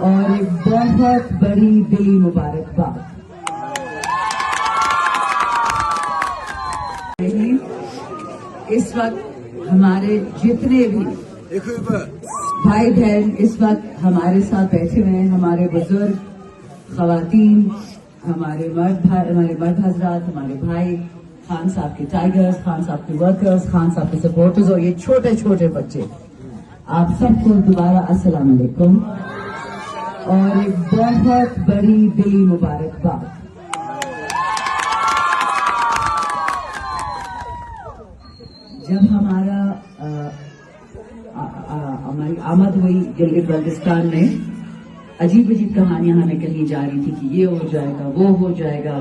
اور ایک بہت بڑی دلی مبارکباد. اس وقت ہمارے جتنے بھی بھائی بہن اس وقت ہمارے ساتھ بیٹھے ہوئے ہیں، ہمارے بزرگ، خواتین، ہمارے مرد حضرات، ہمارے بھائی، خان صاحب کے ٹائیگرز، خان صاحب کے ورکرز، خان صاحب کے سپورٹرز اور یہ چھوٹے چھوٹے بچے، آپ سب کو دوبارہ السلام علیکم اور ایک بہت بڑی دلی مبارکباد. جب ہماری آمد ہوئی گلگت بلتستان میں، عجیب عجیب کہانیاں ہمیں کہی جا رہی تھی کہ یہ ہو جائے گا، وہ ہو جائے گا،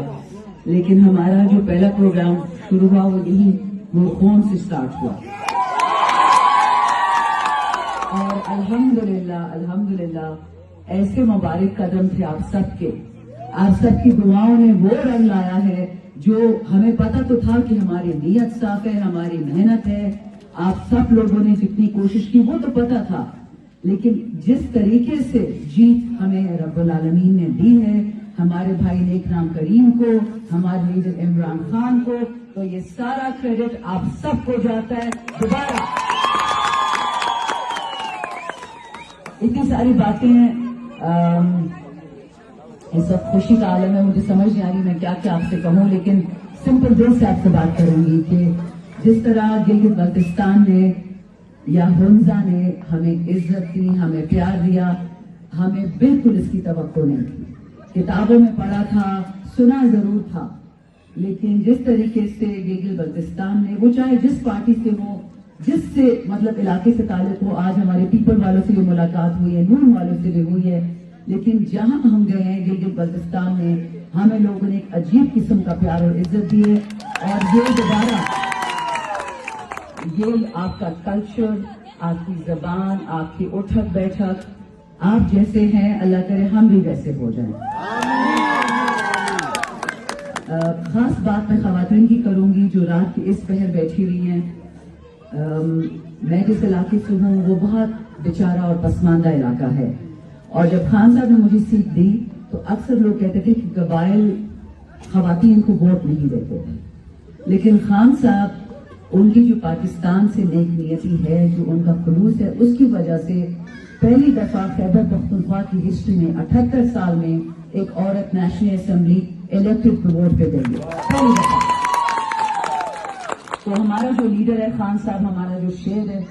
لیکن ہمارا جو پہلا پروگرام شروع ہوا وہ یہی مورخون سے سٹارٹ ہوا. اور الحمدللہ ایسے مبارک قدم تھے آپ سب کی دعاؤں نے وہ رنگ لایا ہے جو ہمیں پتا تو تھا کہ ہماری نیت صاف ہے، ہماری محنت ہے، آپ سب لوگوں نے جتنی کوشش کی وہ تو پتا تھا، لیکن جس طریقے سے جیت ہمیں رب العالمین نے دی ہے، ہمارے بھائی نیک نام کریم کو، ہمارے لیڈر عمران خان کو، تو یہ سارا کریڈٹ آپ سب کو جاتا ہے. دوبارہ اتنی ساری باتیں ہیں، اس وقت خوشی کا عالم ہے، مجھے سمجھ نہیں آ رہی میں کیا کیا آپ سے کہوں، لیکن سمپل دل سے آپ سے بات کروں گی کہ جس طرح گلگت بلتستان نے یا ہنزا نے ہمیں عزت دی، ہمیں پیار دیا، ہمیں بالکل اس کی توقع نہیں تھی. کتابوں میں پڑھا تھا، سنا ضرور تھا، لیکن جس طریقے سے گلگت بلتستان نے، وہ چاہے جس پارٹی سے ہو، جس سے مطلب علاقے سے تعلق ہو، آج ہمارے پیپل والوں سے بھی ملاقات ہوئی ہے، نون والوں سے بھی ہوئی ہے، لیکن جہاں ہم گئے ہیں گلگت بلتستان میں ہمیں لوگوں نے ایک عجیب قسم کا پیار اور عزت دی ہے. اور یہ دوبارہ یہ آپ کا کلچر، آپ کی زبان، آپ کی اٹھک بیٹھک، آپ جیسے ہیں اللہ کرے ہم بھی ویسے ہو جائیں. خاص بات میں خواتین کی کروں گی جو رات کی اس پہر بیٹھی ہوئی ہیں. میں جس علاقے سے ہوں وہ بہت بیچارہ اور پسماندہ علاقہ ہے، اور جب خان صاحب نے مجھے سیٹ دی تو اکثر لوگ کہتے تھے کہ قبائل خواتین کو ووٹ نہیں دیتے تھے، لیکن خان صاحب ان کی جو پاکستان سے نیک نیتی ہے، جو ان کا خلوص ہے، اس کی وجہ سے پہلی دفعہ خیبر پختونخوا کی ہسٹری میں 78 سال میں ایک عورت نیشنل اسمبلی الیکٹڈ ووٹ پہ گئی ہے، پہلی دفعہ. تو ہمارا جو لیڈر ہے خان صاحب، ہمارا جو شیر ہے،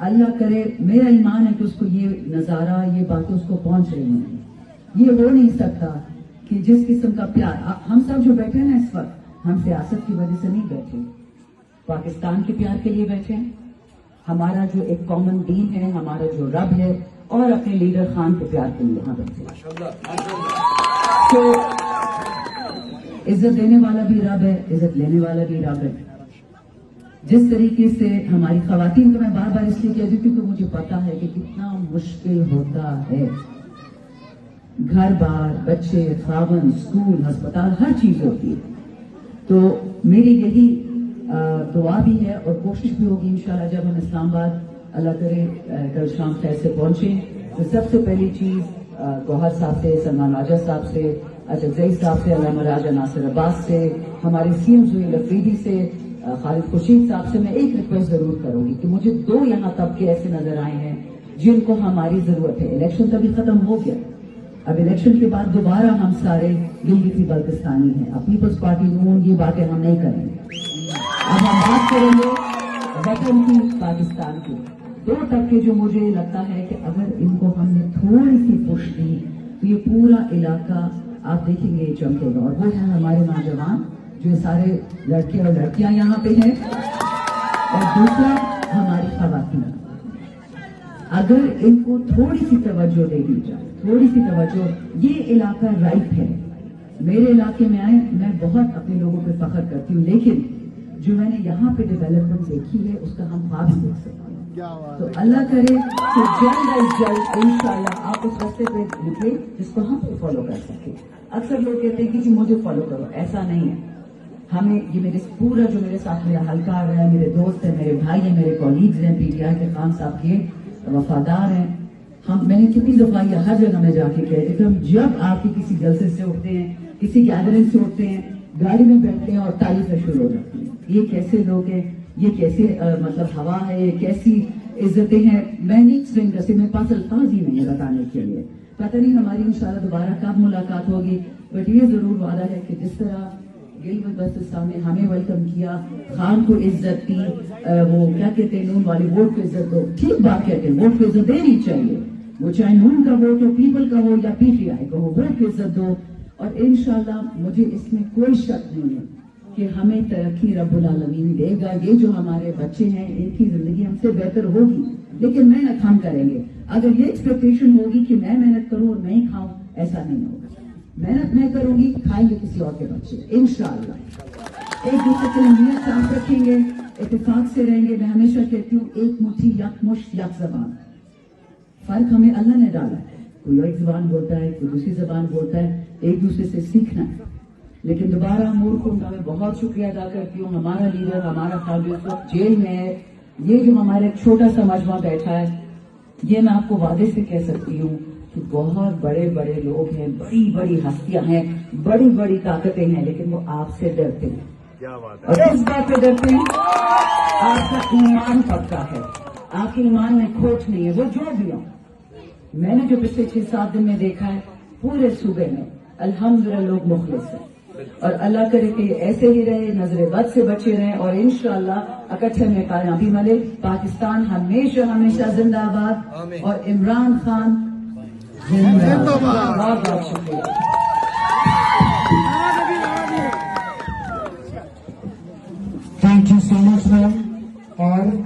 اللہ کرے، میرا ایمان ہے کہ اس کو یہ نظارہ، یہ باتیں اس کو پہنچ رہی ہیں. یہ ہو نہیں سکتا کہ جس قسم کا پیار ہم سب جو بیٹھے ہیں نا اس وقت، ہم سیاست کی وجہ سے نہیں بیٹھے، پاکستان کے پیار کے لیے بیٹھے ہیں. ہمارا جو ایک کامن دین ہے، ہمارا جو رب ہے، اور اپنے لیڈر خان کے پیار کے لیے یہاں بیٹھے ہیں. تو عزت دینے والا بھی رب ہے، عزت لینے والا بھی رب ہے. جس طریقے سے ہماری خواتین کو میں بار بار اس لیے کہتی ہوں کیونکہ مجھے پتا ہے کہ کتنا مشکل ہوتا ہے، گھر بار، بچے، خاون، اسکول، ہسپتال، ہر چیز ہوتی ہے. تو میری یہی دعا بھی ہے اور کوشش بھی ہوگی انشاءاللہ جب ہم اسلام آباد اللہ کرے کل شام خیر سے پہنچیں تو سب سے پہلی چیز گوہر صاحب سے، سلمان راجہ صاحب سے، اجل زئی صاحب سے، علامہ راجہ ناصر عباس سے، ہمارے سی ایم زہیل افریدی سے، خالد خورشید صاحب سے میں ایک ریکویسٹ ضرور کروں گی کہ مجھے 2 یہاں طبقے ایسے نظر آئے ہیں جن کو ہماری ضرورت ہے. الیکشن تو ابھی ختم ہو گیا، اب الیکشن کے بعد دوبارہ ہم سارے گلگتی بلتستانی ہیں. اب پیپلز پارٹی نون یہ باتیں ہم نہیں کریں گے، اب ہم بات کریں گے وطن کی، پاکستان کی. 2 طبقے جو مجھے لگتا ہے کہ اگر ان کو ہم نے تھوڑی سی پش دی تو یہ پورا علاقہ آپ دیکھیں گے چمکے گا، اور وہ ہے ہمارے نوجوان جو سارے لڑکے اور لڑکیاں یہاں پہ ہیں، اور دوسرا ہماری خواتین. اگر ان کو تھوڑی سی توجہ دے دی جائے، تھوڑی سی توجہ، یہ علاقہ رائٹ ہے. میرے علاقے میں آئے، میں بہت اپنے لوگوں پہ فخر کرتی ہوں، لیکن جو میں نے یہاں پہ ڈیولپمنٹ دیکھی ہے اس کا ہم خواب بھی دیکھ سکتے ہیں. تو اللہ کرے کہ جلد از جلد انشاءاللہ آپ اس راستے پہ نکلے جس کو ہم فالو کر سکیں. اکثر لوگ کہتے ہیں کہ جی مجھے فالو کرو، ایسا نہیں ہے. ہمیں یہ میرے پورا جو میرے ساتھ میرا حلقہ آ رہا ہے، میرے دوست ہیں، میرے بھائی ہیں، میرے کولیگز ہیں، پی ٹی آئی کے خان صاحب کے وفادار ہیں، میں نے کتنی دفعہ یہ ہر جگہ میں جا کے کہتے کہ ہم جب آپ کی کسی جلسے سے اٹھتے ہیں، کسی گیدرنگ سے اٹھتے ہیں، گاڑی میں بیٹھتے ہیں اور تعریفیں شروع ہو جاتی ہیں. یہ کیسے لوگ ہیں، یہ کیسے مطلب ہوا ہے، یہ کیسی عزتیں ہیں. میں نہیں ایکسپلین کرتی، میرے پاس الفاظ ہی نہیں ہے بتانے کے لیے. پتہ نہیں ہماری انشاءاللہ دوبارہ کب ملاقات ہوگی، بٹ یہ ضرور وعدہ ہے کہ جس طرح گلگت بلتستان نے ہمیں ویلکم کیا، خان کو عزت دی، وہ کیا کہتے ہیں نون والے ووٹ کو عزت دو. ٹھیک بات کہتے ہیں، ووٹ کو عزت دینی چاہیے، وہ چاہے نون کا ووٹ ہو، پیپل کا ہو یا پی ٹی آئی کا ہو، ووٹ کو عزت دو. اور انشاءاللہ مجھے اس میں کوئی شک نہیں ہے کہ ہمیں ترقی رب العالمین دے گا. یہ جو ہمارے بچے ہیں ان کی زندگی ہم سے بہتر ہوگی، لیکن محنت ہم کریں گے. اگر یہ ایکسپیکٹیشن ہوگی کہ میں محنت کروں اور میں ہی کھاؤں، ایسا نہیں ہوگا. محنت میں کروں گی، کھائیں گے کسی اور کے بچے انشاءاللہ. ایک دوسرے کے لیے نیت صاف رکھیں گے، اتفاق سے رہیں گے. میں ہمیشہ کہتی ہوں ایک مٹھی یک مشت یک زبان. فرق ہمیں اللہ نے ڈالا ہے، کوئی ایک زبان بولتا ہے، کوئی دوسری زبان بولتا ہے. ایک دوسرے سے سیکھنا ہے. لیکن دوبارہ مورکھوں کا میں بہت شکریہ ادا کرتی ہوں. ہمارا لیڈر، ہمارا خان اس وقت جیل میں ہے. یہ جو ہمارا ایک چھوٹا سا مجمع بیٹھا ہے، یہ میں آپ کو وعدے سے کہہ سکتی ہوں کہ بہت بڑے بڑے لوگ ہیں، بڑی بڑی ہستیاں ہیں، بڑی بڑی طاقتیں ہیں، لیکن وہ آپ سے ڈرتے ہیں. اور اس بات پہ ڈرتے ہیں آپ کا ایمان پکا ہے، آپ کے ایمان میں کھوٹ نہیں ہے. وہ جو بھی ہو، میں نے جو پچھلے 6-7 دن میں دیکھا ہے پورے صوبے میں الحمدللہ لوگ مخلص ہیں. اور اللہ کرے کہ ایسے ہی رہے، نظر بد سے بچے رہیں، اور انشاءاللہ اکٹھے میں کامیابی ملے. پاکستان ہمیشہ ہمیشہ زندہ آباد، اور عمران خان زندہ آباد. بہت بہت شکریہ. Thank you so much, ma'am. اور